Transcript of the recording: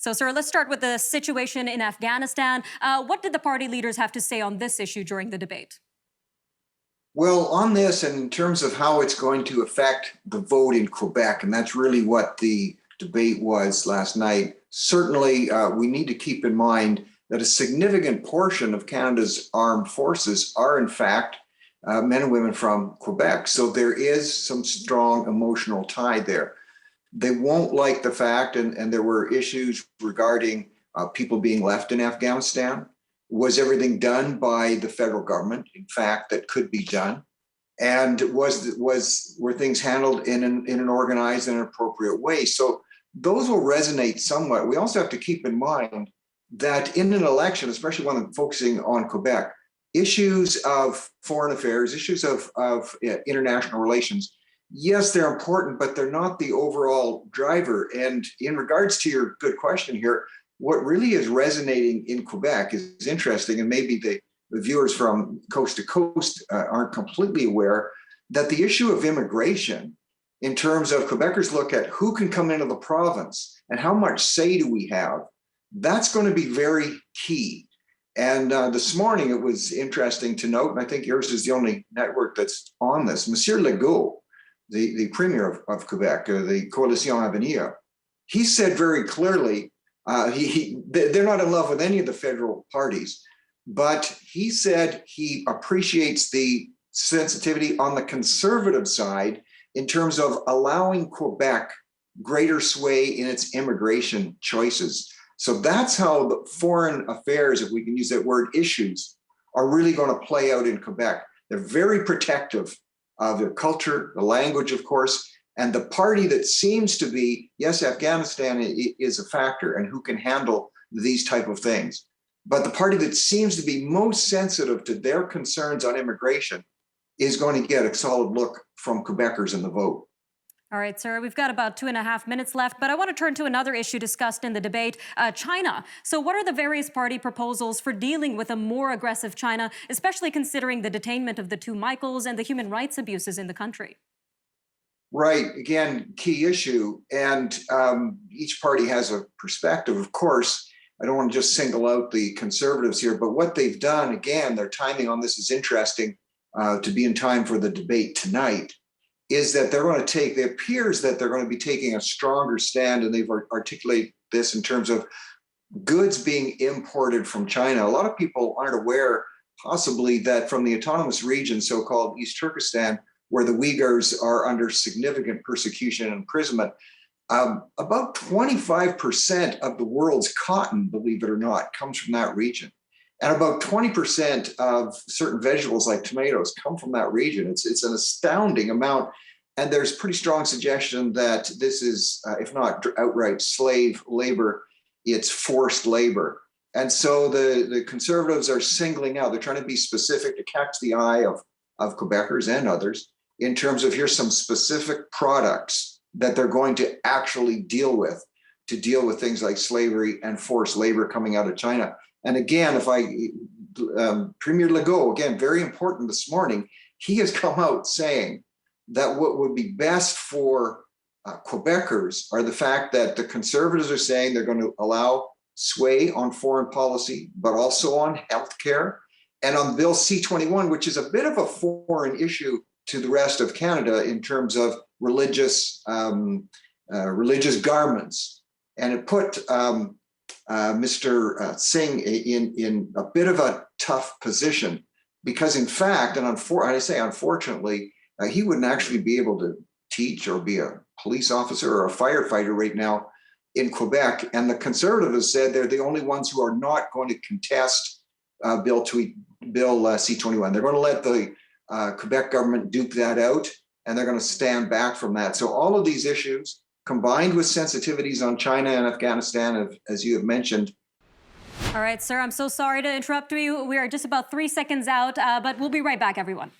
So, sir, let's start with the situation in Afghanistan. What did the party leaders have to say on this issue during the debate? Well, on this, and in terms of how it's going to affect the vote in Quebec, and that's really what the debate was last night, certainly we need to keep in mind that a significant portion of Canada's armed forces are, in fact, men and women from Quebec. So there is some strong emotional tie there. They won't like the fact, and there were issues regarding people being left in Afghanistan. Was everything done by the federal government, in fact, that could be done? And were things handled in an organized and appropriate way? So those will resonate somewhat. We also have to keep in mind that in an election, especially one focusing on Quebec, issues of foreign affairs, issues of international relations, yes, they're important, but they're not the overall driver. And in regards to your good question here, what really is resonating in Quebec is interesting, and maybe the viewers from coast to coast aren't completely aware that the issue of immigration, in terms of Quebecers look at who can come into the province and how much say do we have, that's going to be very key. And this morning it was interesting to note, and I think yours is the only network that's on this, Monsieur Legault, the Premier of Quebec, the Coalition Avenir, he said very clearly, they're not in love with any of the federal parties, but he said he appreciates the sensitivity on the conservative side in terms of allowing Quebec greater sway in its immigration choices. So that's how the foreign affairs, if we can use that word, issues are really going to play out in Quebec. They're very protective of their culture, the language, of course. And the party that seems to be, yes, Afghanistan is a factor and who can handle these type of things. But the party that seems to be most sensitive to their concerns on immigration is going to get a solid look from Quebecers in the vote. All right, sir, we've got about 2.5 minutes left, but I want to turn to another issue discussed in the debate, China. So what are the various party proposals for dealing with a more aggressive China, especially considering the detainment of the two Michaels and the human rights abuses in the country? Right. Again, key issue. And each party has a perspective, of course. I don't want to just single out the conservatives here, but what they've done, again, their timing on this is interesting to be in time for the debate tonight, is that they're going to take, it appears that they're going to be taking a stronger stand, and they've articulated this in terms of goods being imported from China. A lot of people aren't aware, possibly, that from the autonomous region, so-called East Turkestan, where the Uyghurs are under significant persecution and imprisonment, about 25% of the world's cotton, believe it or not, comes from that region. And about 20% of certain vegetables like tomatoes come from that region. It's an astounding amount. And there's pretty strong suggestion that this is, if not outright slave labor, it's forced labor. And so the conservatives are singling out, they're trying to be specific to catch the eye of Quebecers and others in terms of here's some specific products that they're going to actually deal with to deal with things like slavery and forced labor coming out of China. And again, Premier Legault, again, very important this morning, he has come out saying that what would be best for Quebecers are the fact that the conservatives are saying they're going to allow sway on foreign policy, but also on healthcare and on Bill C-21, which is a bit of a foreign issue to the rest of Canada in terms of religious garments. And it put Mr. Singh in a bit of a tough position because, in fact, and I say unfortunately, he wouldn't actually be able to teach or be a police officer or a firefighter right now in Quebec. And the Conservatives said they're the only ones who are not going to contest Bill C-21. They're going to let the Quebec government duke that out, and they're going to stand back from that. So all of these issues, combined with sensitivities on China and Afghanistan, as you have mentioned. All right, sir, I'm so sorry to interrupt you. We are just about 3 seconds out, but we'll be right back, everyone.